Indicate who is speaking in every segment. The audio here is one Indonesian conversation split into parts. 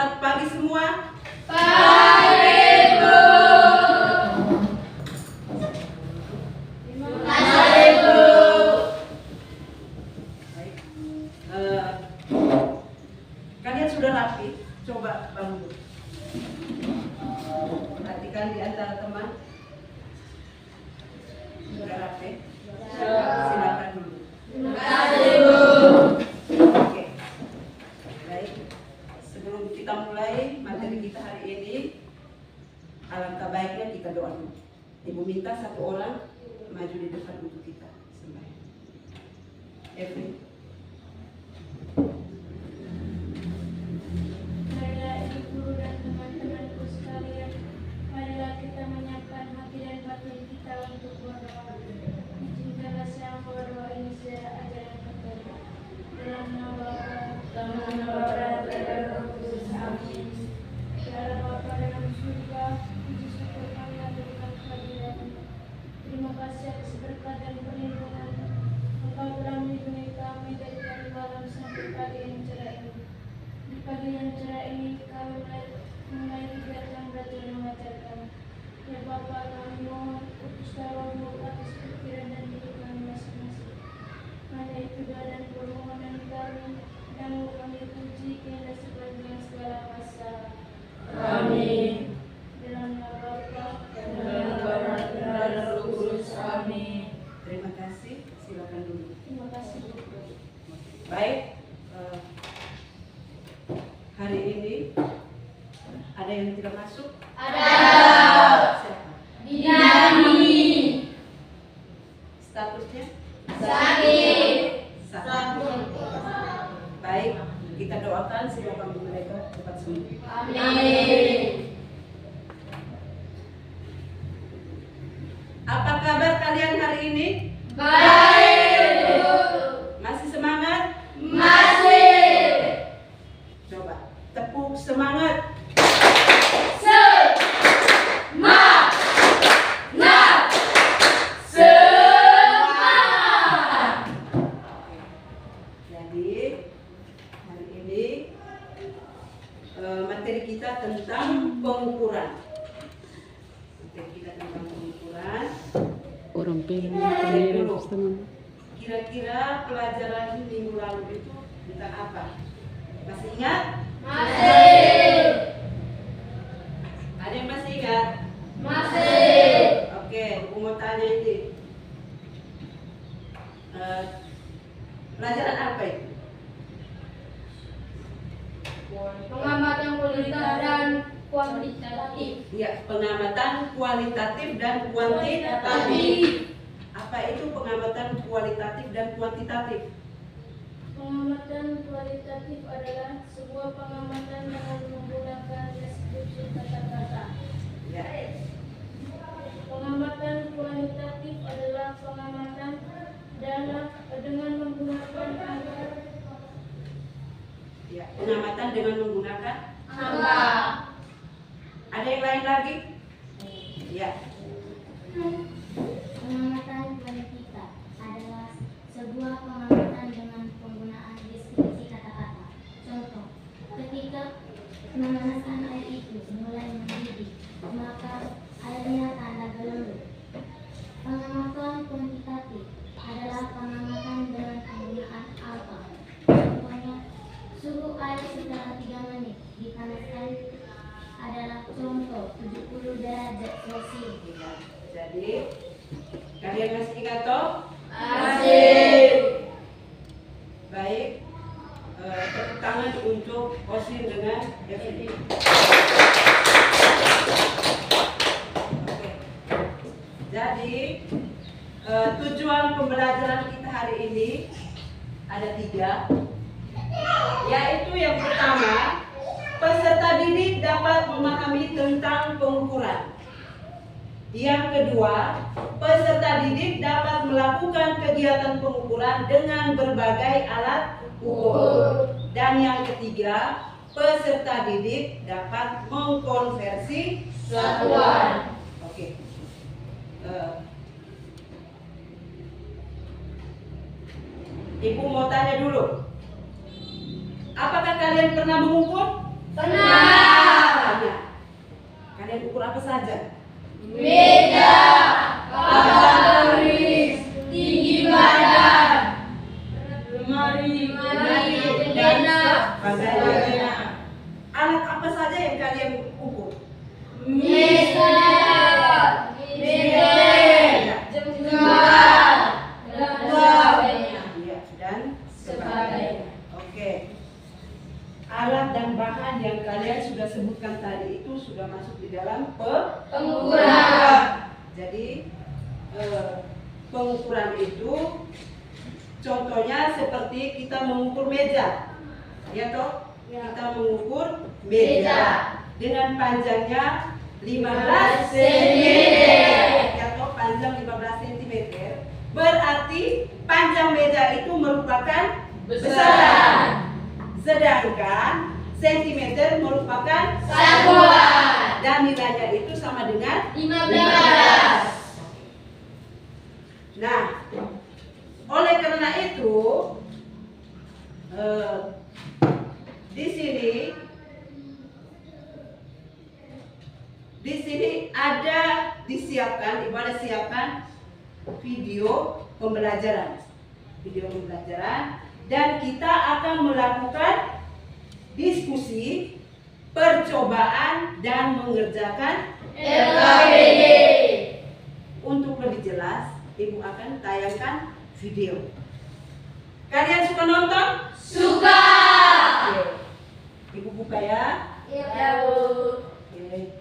Speaker 1: Selamat pagi semua.
Speaker 2: Pagi, Bu. Terima kasih, Bu.
Speaker 1: Baik. Kalian sudah rapi? Coba bangun. Perhatikan di antara teman. Sudah rapi? Silakan dulu.
Speaker 2: Terima kasih, Bu.
Speaker 1: Oke. Baik. Sebelum kita mulai materi kita hari ini, alangkah baiknya kita doa dulu. Ibu minta satu orang maju di depan untuk kita sembahyang. Every.
Speaker 3: Marilah Ibu Guru dan teman-temanku sekalian, marilah kita menyiapkan hati dan batin kita untuk berdoa. Izinkanlah saya berdoa ini secara ajaran pertama. Dalam nama Bapa dan Roh Kudus. Amin. Dalam Bapa dalam surga, puji syukur kami aturkan kehadiran-Mu. Terima kasih atas berkat dan perlindungan. Engkau telah melindungi kami dari malam sampai pagi yang cerah ini. Di pagi yang cerah ini kami mulai kegiatan belajar mengajarkan. Ya Bapa, kami mohon utuslah Roh-Mu atas pikiran dan hidup kami masing-masing. Hanya itu doa dan permohonan kami, dan kami puji hingga sepanjang segala masa.
Speaker 2: Amin.
Speaker 3: Dalam nama Bapa dan
Speaker 2: Dalam Bapa dan Roh Kudus. Amin.
Speaker 1: Terima kasih. Silakan dulu.
Speaker 3: Terima kasih.
Speaker 1: Baik. Hari ini ada yang tidak masuk?
Speaker 2: Ada.
Speaker 1: Siapa?
Speaker 2: Dinani.
Speaker 1: Statusnya?
Speaker 2: Sakit.
Speaker 1: Sakit. Baik, kita doakan semoga mereka cepat sembuh.
Speaker 2: Amin.
Speaker 1: Apa kabar kalian hari ini?
Speaker 2: Baik, Bu.
Speaker 1: Masih semangat?
Speaker 2: Masih.
Speaker 1: Coba tepuk semangat. Jadi hari ini materi kita tentang pengukuran. Materi kita tentang pengukuran.
Speaker 4: Orang pengen
Speaker 1: Cek dulu.
Speaker 4: teman.
Speaker 1: Kira-kira pelajaran minggu lalu itu tentang apa? Masih ingat?
Speaker 2: Masih.
Speaker 1: Ada yang masih ingat?
Speaker 2: Masih.
Speaker 1: Oke, aku mau tanya ini. Pelajaran apa itu?
Speaker 2: Pengamatan kualitas dan kuantitatif.
Speaker 1: Ya, pengamatan kualitatif dan kuantitatif. Apa itu pengamatan kualitatif dan kuantitatif?
Speaker 3: Pengamatan kualitatif adalah sebuah pengamatan dengan menggunakan deskripsi kata-kata.
Speaker 1: Ya.
Speaker 3: Pengamatan kualitatif adalah pengamatan dengan menggunakan angka.
Speaker 1: Ya, pengamatan dengan menggunakan.
Speaker 2: Angka.
Speaker 1: Ada yang lain lagi? Ya.
Speaker 5: Pengamatan kualitatif adalah sebuah pengamatan dengan penggunaan deskripsi kata-kata. Contoh, ketika pemanasan air itu mulai mendidih, maka airnya tanda gelembung. Pengamatan kuantitatif adalah pengamatan dengan penggunaan angka. Contohnya, suhu air setelah 3 menit dipanaskan adalah contoh 70 derajat Celcius.
Speaker 1: Ya. Jadi, kalian masih ingat toh?
Speaker 2: Masih.
Speaker 1: Baik. Tepuk tangan untuk Osin dengan Devin. Oke. Jadi tujuan pembelajaran kita hari ini ada 3, yaitu yang pertama, peserta didik dapat memahami tentang pengukuran. Yang kedua, peserta didik dapat melakukan kegiatan pengukuran dengan berbagai alat ukur. Dan yang ketiga, peserta didik dapat mengkonversi
Speaker 2: Satuan.
Speaker 1: Oke. Ibu mau tanya dulu. Apakah kalian pernah mengukur?
Speaker 2: Tenang.
Speaker 1: Tanya. Kalian ukur apa saja?
Speaker 2: Meja, papan baris, tinggi badan, lemari, jendela,
Speaker 1: Bagainya. Alat apa saja yang kalian ukur?
Speaker 2: meja, jenggal,
Speaker 1: Iya, dan
Speaker 2: sebagainya.
Speaker 1: Oke. Alat dan bahan yang kalian sudah sebutkan tadi itu sudah masuk di dalam
Speaker 2: Pengukuran.
Speaker 1: Jadi pengukuran itu contohnya seperti kita mengukur meja, ya toh? Kita mengukur meja dengan panjangnya 15 cm, ya toh? Panjang 15 cm. Berarti panjang meja itu merupakan
Speaker 2: Besar.
Speaker 1: sedangkan sentimeter merupakan
Speaker 2: Satuan.
Speaker 1: dan nilainya itu sama dengan
Speaker 2: 15.
Speaker 1: Nah, oleh karena itu di sini ada disiapkan, Ibu ada siapkan video pembelajaran, dan kita akan melakukan diskusi, percobaan dan mengerjakan
Speaker 2: LKPD.
Speaker 1: Untuk lebih jelas, Ibu akan tayangkan video. Kalian suka nonton?
Speaker 2: Suka.
Speaker 1: Oke. Ibu buka ya.
Speaker 2: Ya, Bu.
Speaker 1: Oke.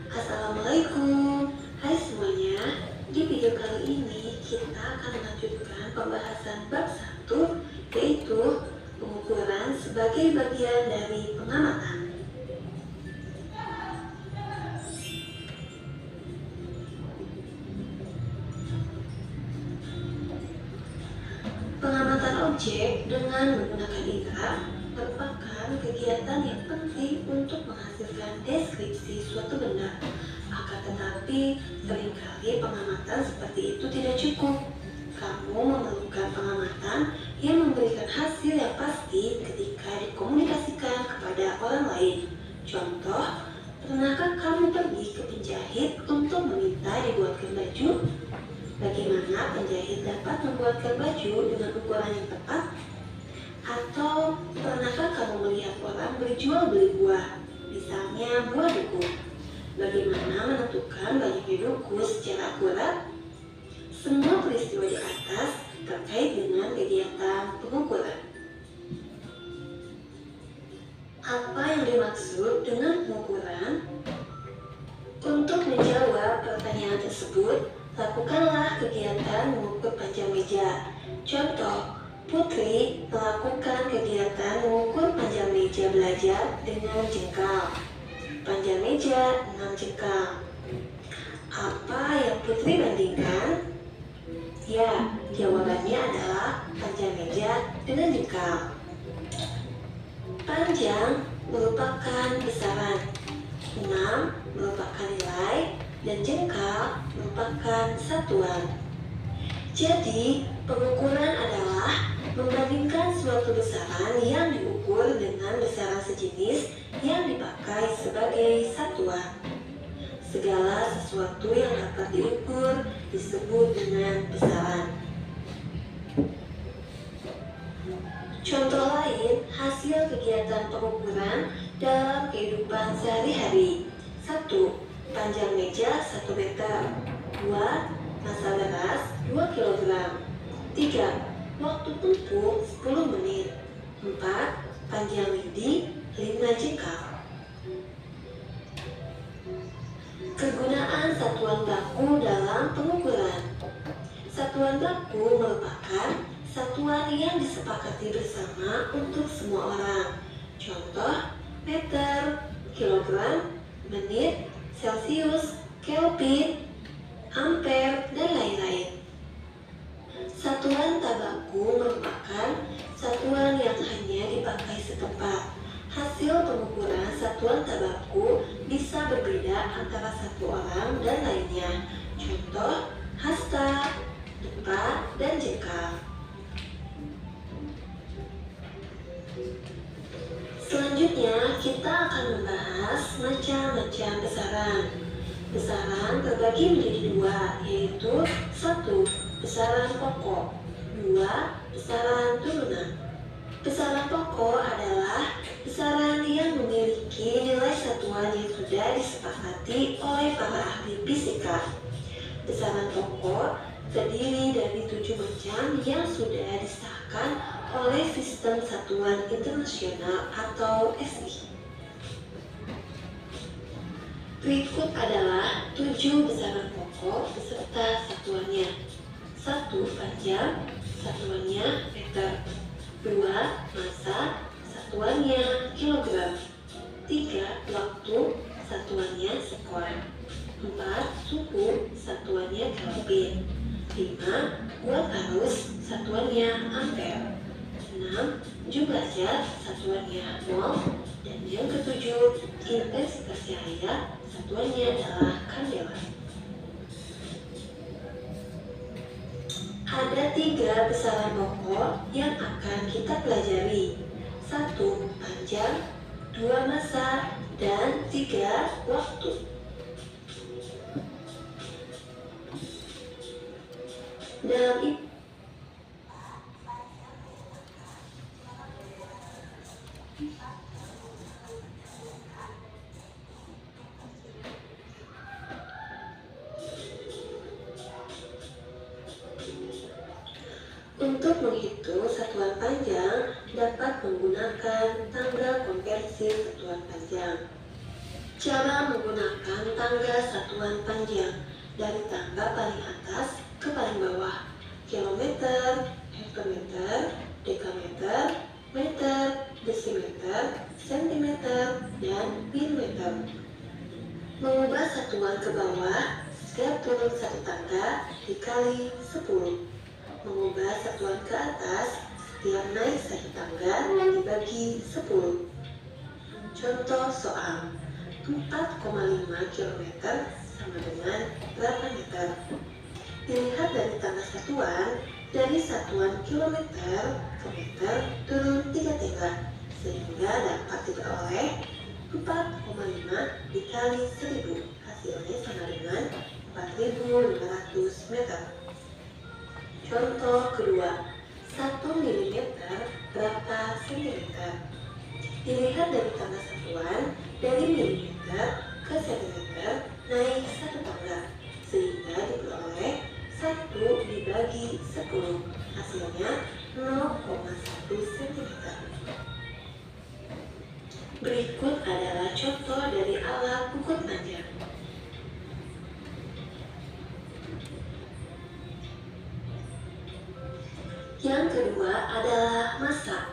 Speaker 6: Assalamualaikum. Hai semuanya. Di video kali ini kita akan melanjutkan pembahasan bab 1, yaitu pengukuran sebagai bagian dari pengamatan. Pengamatan objek dengan menggunakan indera merupakan kegiatan yang penting untuk menghasilkan deskripsi suatu benda. Akan tetapi, seringkali pengamatan seperti itu tidak cukup. Kamu memerlukan pengamatan yang memberikan hasil yang pasti ketika dikomunikasikan kepada orang lain. Contoh, pernahkah kamu pergi ke penjahit untuk meminta dibuatkan baju? Bagaimana penjahit dapat membuatkan baju dengan ukuran yang tepat? Atau pernahkah kamu melihat orang berjual beli buah, misalnya buah duku? Bagaimana menentukan banyaknya duku secara akurat? Semua peristiwa di atas terkait dengan kegiatan pengukuran. Apa yang dimaksud dengan pengukuran? Untuk menjawab pertanyaan tersebut, lakukanlah kegiatan mengukur panjang meja. Contoh, Putri melakukan kegiatan mengukur panjang meja belajar dengan jengkal. Panjang meja 6 jengkal. Apa yang Putri bandingkan? Ya, jawabannya adalah panjang meja dengan jengkal. Panjang merupakan besaran, 6 merupakan nilai, dan jengkal merupakan satuan. Jadi, pengukuran adalah membandingkan suatu besaran yang diukur dengan besaran sejenis yang dipakai sebagai satuan. Segala sesuatu yang dapat diukur disebut dengan besaran. Contoh lain, hasil kegiatan pengukuran dalam kehidupan sehari-hari. 1. Panjang meja 1 meter. 2. Massa beras 2 kg. 3. Waktu tempuh 10 menit. 4. Panjang lidi 5 jengkal. Kegunaan satuan baku dalam pengukuran. Satuan baku merupakan satuan yang disepakati bersama untuk semua orang. Contoh, meter, kilogram, menit, Celsius, Kelvin, ampere, dan lain-lain. Satuan tabaku merupakan satuan yang hanya dipakai setempat. Hasil pengukuran satuan tabaku bisa berbeda antara satu orang dan lainnya. Contoh, hasta, depa, dan jengkal. Selanjutnya, kita akan membahas macam-macam besaran. Besaran terbagi menjadi dua, yaitu 1. Besaran pokok, 2. Besaran turunan. Besaran pokok adalah besaran yang memiliki nilai satuan yang sudah disepakati oleh para ahli fisika. Besaran pokok terdiri dari 7 macam yang sudah disahkan oleh Sistem Satuan Internasional atau SI. Berikut adalah 7 besaran pokok beserta satuannya. 1. Panjang, satuannya meter. 2. Massa, satuannya kilogram. 3. Waktu, satuannya sekon. 4. Suhu, satuannya Kelvin. 5. Kuat arus, satuannya ampere. 6. Jumlah zat, satuannya mol. Dan yang ketujuh, intensitas cahaya, satuannya adalah kandela. Ada 3 besaran pokok yang akan kita pelajari. 1. Panjang, 2. Massa, dan 3. Waktu. Dalam Untuk menghitung satuan panjang dapat menggunakan tanggal konversi satuan panjang. Cara menggunakan tangga satuan panjang dari tangga paling atas ke paling bawah: kilometer, hektometer, dekameter, meter, desimeter, sentimeter, dan milimeter. Mengubah satuan ke bawah, setiap turun 1 tangga dikali 10. Mengubah satuan ke atas, setiap naik 1 tangga dibagi 10. Contoh soal, 4,5 km sama dengan berapa meter? Dilihat dari tangga satuan, dari satuan kilometer ke meter turun 3 tingkat, sehingga dapat diperoleh 4,5 dikali 1000, hasilnya sama dengan 4.500 meter. Contoh kedua, 1 mm berapa sentimeter? Dilihat dari tangga satuan, dari milimeter ke sentimeter naik 1 tangga, sehingga diperoleh 1 dibagi 10, hasilnya 0,1 cm. Berikut adalah contoh dari alat ukur panjang. Yang kedua adalah massa.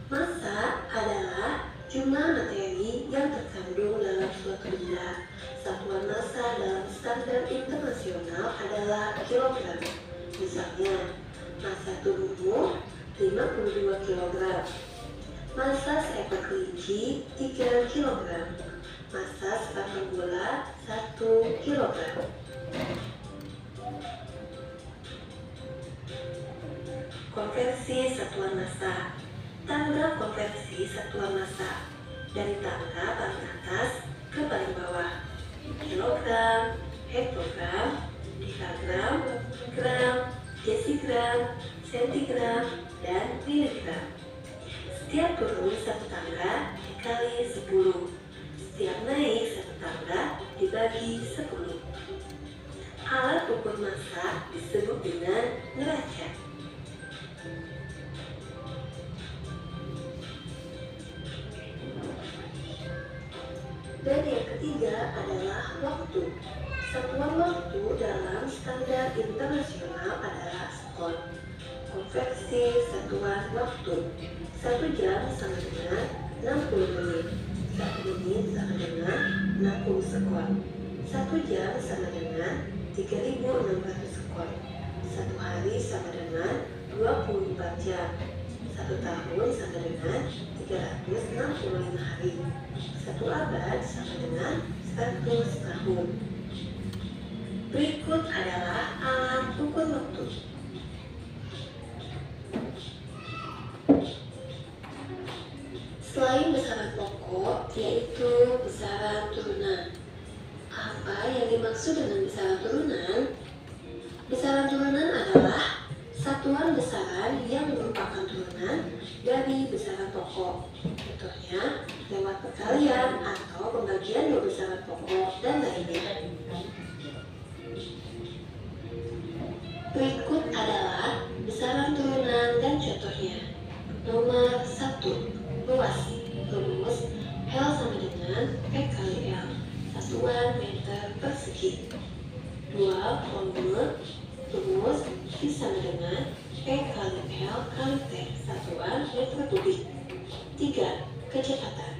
Speaker 6: Massa adalah jumlah materi yang terkandung dalam suatu benda. Satuan massa dalam standar internasional adalah kilogram. Misalnya, massa tubuhmu 52 kg. Massa seekor kelinci 3 kg. Massa sepasang bola 1 kg. Konversi satuan massa. Tangga konversi satuan massa dari tangga paling atas ke paling bawah: kilogram, hektogram, dekagram, gram, desigram, sentigram, dan miligram. Setiap turun 1 tangga dikali 10. Setiap naik 1 tangga dibagi 10. Alat ukur massa disebut dengan neraca. Dan yang ketiga adalah waktu. Satuan waktu dalam standar internasional adalah sekon. Konversi satuan waktu: 1 jam sama dengan 60 menit. 1 menit sama dengan 60 sekon. 1 jam sama dengan 3.600 skor. 1 hari sama dengan 24 jam. 1 tahun sama dengan 365 hari. 1 abad sama dengan 100 tahun. Berikut adalah alat ukur waktu. Selain besaran pokok, yaitu besaran turunan. Apa yang dimaksud dengan besaran turunan? Besaran turunan adalah satuan besaran yang merupakan turunan dari besaran pokok. Contohnya, lewat perkalian atau pembagian dua besaran pokok dan lainnya. Berikut adalah besaran turunan dan contohnya. Nomor 1. Luas. Rumus L sama dengan P kali L, satuan meter persegi. 2. Volume. Rumus V sama dengan P kali L kali T, satuan meter kubik. 3. Kecepatan.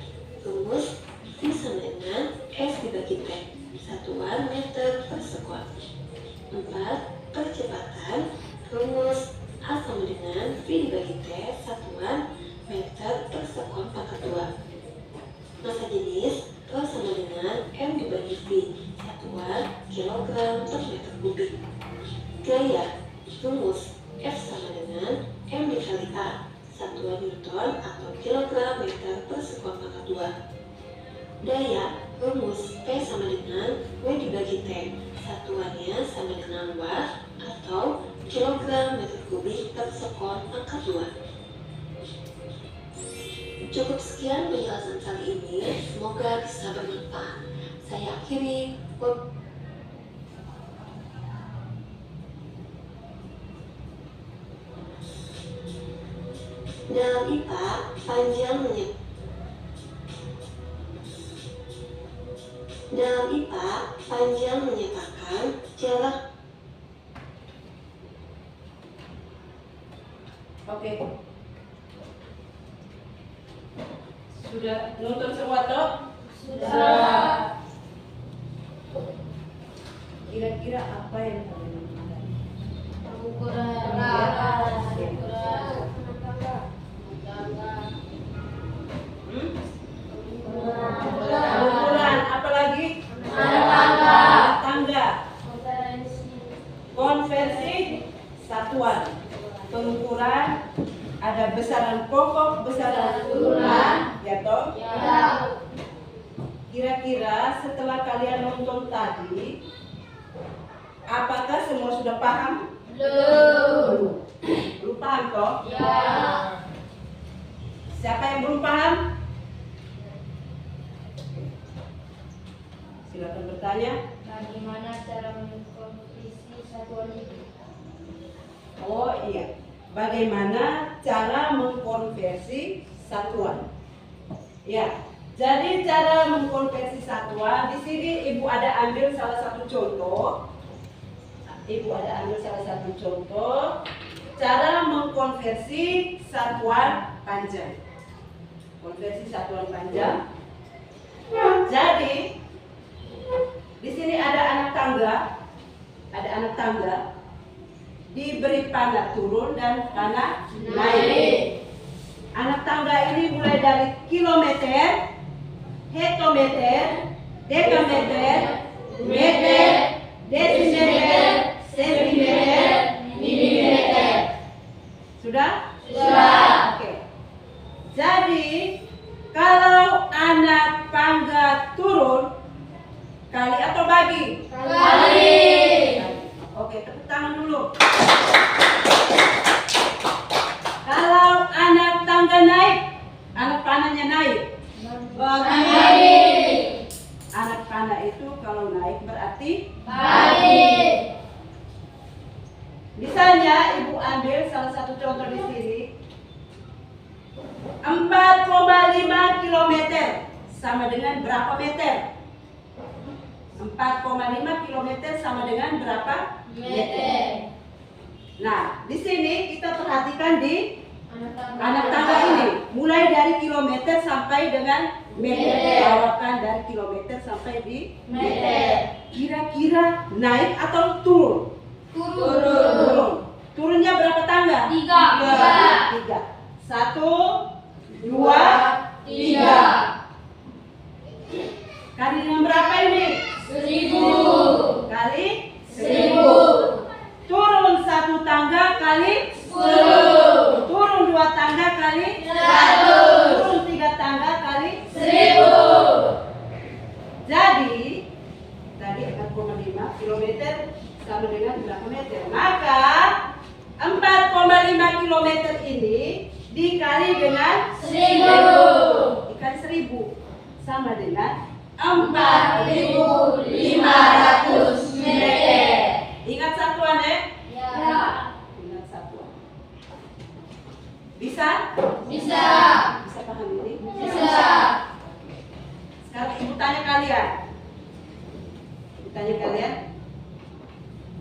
Speaker 6: Rumus V sama dengan S dibagi T, satuan meter per sekon. 4. Percepatan. Rumus A sama dengan V dibagi T, satuan meter per sekon pangkat 2. Massa jenis Rho sama dengan M dibagi V, satuan kilogram per meter kubik. Gaya. Rumus F sama dengan M dikali A, satuan Newton atau kilogram meter per sekon pangkat 2. Daya. Rumus P sama dengan W dibagi T, satuannya sama dengan watt atau kilogram meter kubik per sekon pangkat 2. Cukup sekian penjelasan kali ini, semoga bisa bermanfaat. Saya akhiri. Dalam IPA, panjang menyatakan jarak.
Speaker 1: Oke. Sudah nonton semua toh?
Speaker 2: Sudah.
Speaker 1: Kira-kira apa yang kalian lakukan?
Speaker 2: Ukuran.
Speaker 1: Ukuran, apa lagi? Tangga. Konversi satuan. Pengukuran ada besaran pokok, besaran turunan, ya toh?
Speaker 2: Ya.
Speaker 1: Kira-kira setelah kalian nonton tadi, apakah semua sudah paham?
Speaker 2: Belum.
Speaker 1: Belum paham toh?
Speaker 2: Ya.
Speaker 1: Siapa yang belum paham? Silakan bertanya.
Speaker 3: Bagaimana cara mengkonversi satuan itu?
Speaker 1: Oh iya, bagaimana cara mengkonversi satuan? Ya, jadi cara mengkonversi satuan di sini ibu ada ambil salah satu contoh. Cara mengkonversi satuan panjang. Konversi satuan panjang. Jadi di sini ada anak tangga. Diberi panah turun dan panah naik. Anak tangga ini mulai dari kilometer, hektometer, dekameter, meter, desimeter, sentimeter, milimeter. Sudah?
Speaker 2: Sudah.
Speaker 1: Oke. Jadi kalau anak tangga turun, kali atau bagi?
Speaker 2: Kali.
Speaker 1: Oke, tepuk tangan dulu. Kalau anak tangga naik, anak panahnya naik.
Speaker 2: Bagi.
Speaker 1: Anak panah itu kalau naik berarti
Speaker 2: Bagi.
Speaker 1: Misalnya ibu ambil salah satu contoh di sini. 4,5 kilometer sama dengan berapa meter? 4,5 kilometer sama dengan berapa
Speaker 2: Meter.
Speaker 1: Nah, di sini kita perhatikan di
Speaker 3: Anak
Speaker 1: anak tangga ini, mulai dari kilometer sampai dengan Meter. Bawakan dari kilometer sampai di
Speaker 2: Meter.
Speaker 1: Kira-kira naik atau turun? Turun. Turunnya berapa tangga? 3. 1, 2, 3. Kali dengan berapa ini?
Speaker 2: 1000.
Speaker 1: Kali
Speaker 2: 1000.
Speaker 1: turun 1 tangga kali
Speaker 2: 10.
Speaker 1: turun 2 tangga kali
Speaker 2: 100.
Speaker 1: turun 3 tangga kali
Speaker 2: 1000.
Speaker 1: Jadi tadi 4,5 kilometer sama dengan berapa meter? Maka 4,5 kilometer ini dikali dengan
Speaker 2: 1000.
Speaker 1: dikali 1000 sama dengan
Speaker 2: 4500 meter.
Speaker 1: Ingat satuan ya?
Speaker 2: Ya.
Speaker 1: Ingat satuan. Bisa?
Speaker 2: Bisa.
Speaker 1: Bisa paham ini?
Speaker 2: Bisa.
Speaker 1: Sekarang ibu tanya kalian. Ibu tanya kalian.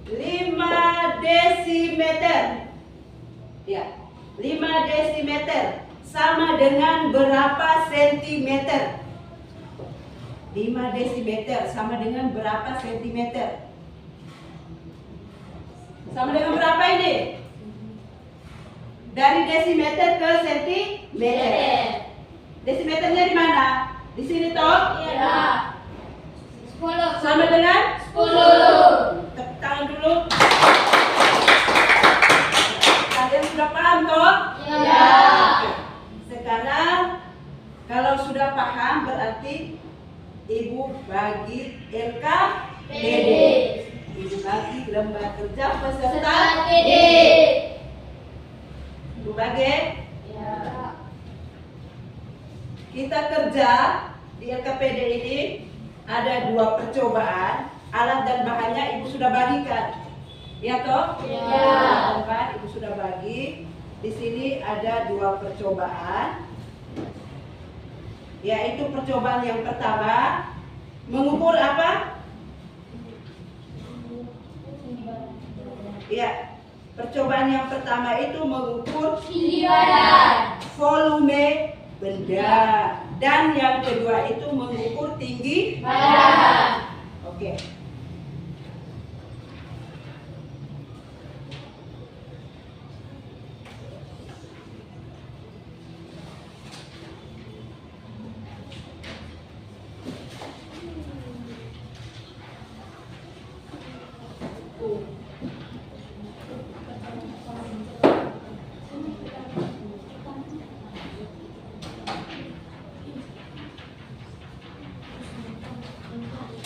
Speaker 1: 5 desimeter. Ya, 5 desimeter sama dengan berapa sentimeter? 5 desimeter sama dengan berapa sentimeter? Sama dengan berapa ini? Dari desimeter ke sentimeter. Desimeternya di mana? Di sini toh?
Speaker 2: Ya. 10.
Speaker 1: Sama dengan
Speaker 2: 10.
Speaker 1: tepuk tangan dulu. Kalian sudah paham toh?
Speaker 2: Ya.
Speaker 1: Sekarang kalau sudah paham berarti ibu bagi LKPD. Ibu bagi lembar kerja peserta
Speaker 2: didik.
Speaker 1: Ibu bagi.
Speaker 2: Ya.
Speaker 1: Kita kerja di LKPD ini ada 2 percobaan. Alat dan bahannya ibu sudah bagikan. Ya toh?
Speaker 2: Ya.
Speaker 1: Alat dan bahan ibu sudah bagi. Di sini ada 2 percobaan. Yaitu percobaan yang pertama mengukur apa? Ya, percobaan yang pertama itu mengukur
Speaker 2: Tinggi badan.
Speaker 1: volume benda, dan yang kedua itu mengukur tinggi
Speaker 2: Badan.
Speaker 1: Oke.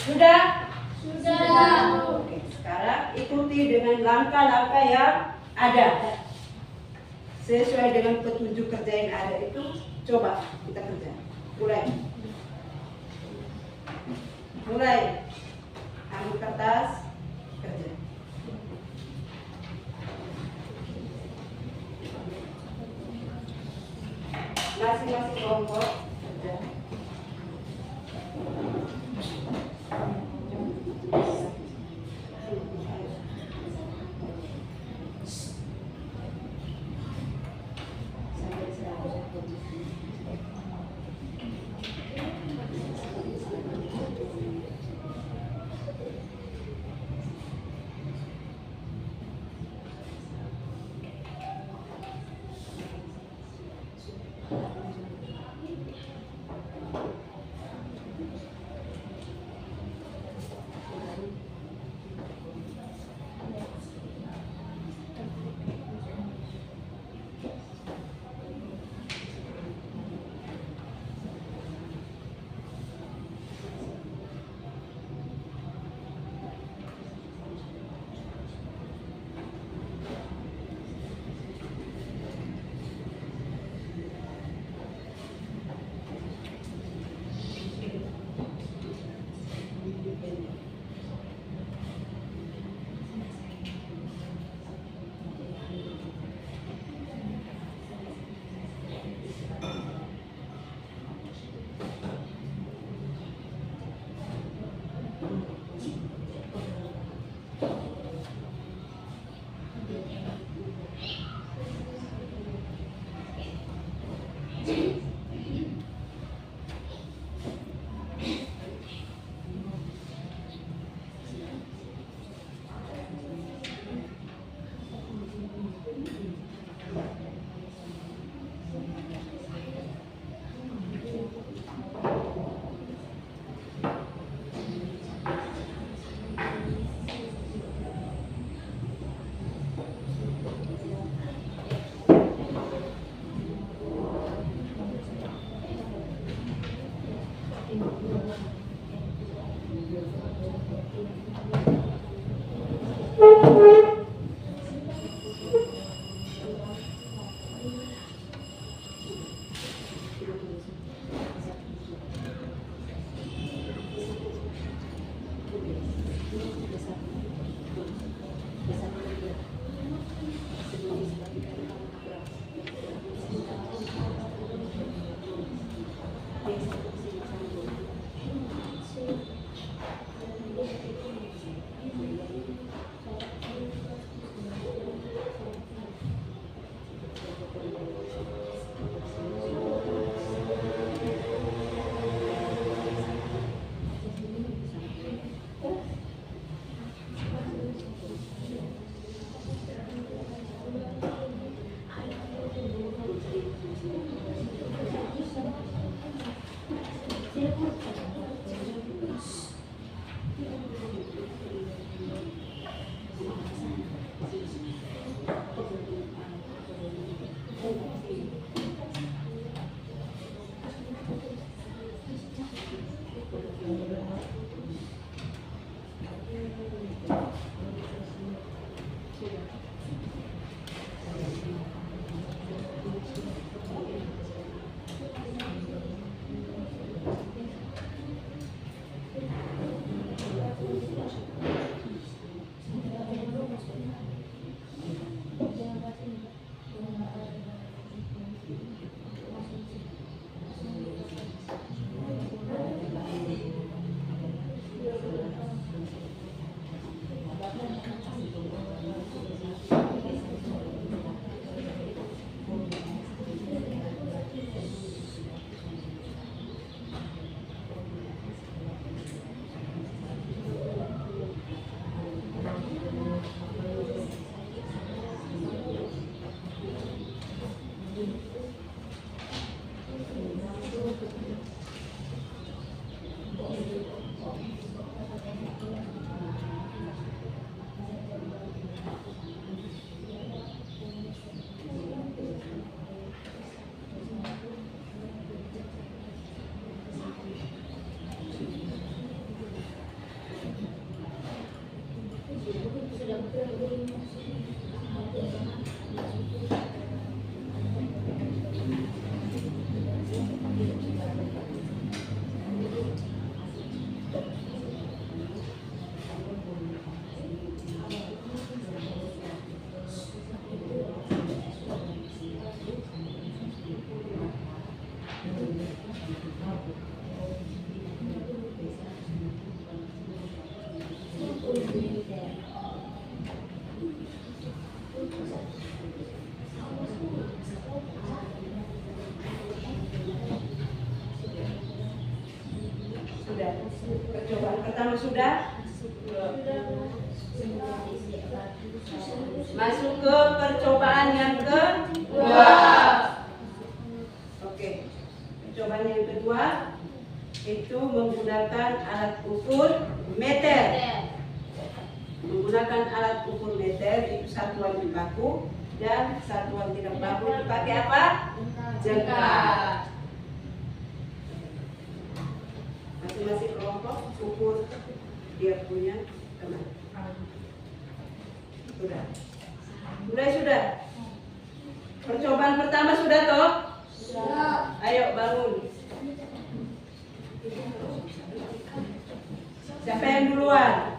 Speaker 1: Sudah?
Speaker 2: Sudah.
Speaker 1: Oke, sekarang ikuti dengan langkah-langkah yang ada. Sesuai dengan petunjuk kerja yang ada itu, coba kita kerja. Mulai. Ambil kertas, kerja. Masing-masing kelompok kerja. Sudah. Percobaan pertama sudah. Masuk ke percobaan yang kedua. Oke. Percobaan yang kedua itu menggunakan alat ukur meter. Menggunakan alat ukur meter itu satuan baku dan satuan tidak baku dipakai apa? Jengkal. Masing-masing kelompok ukur dia punya teman. Sudah. Mulai sudah. Percobaan pertama sudah toh? Sudah. Ayo bangun. Siapa yang duluan?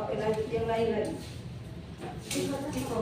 Speaker 1: Oke, lanjut yang lain lagi. Ciko.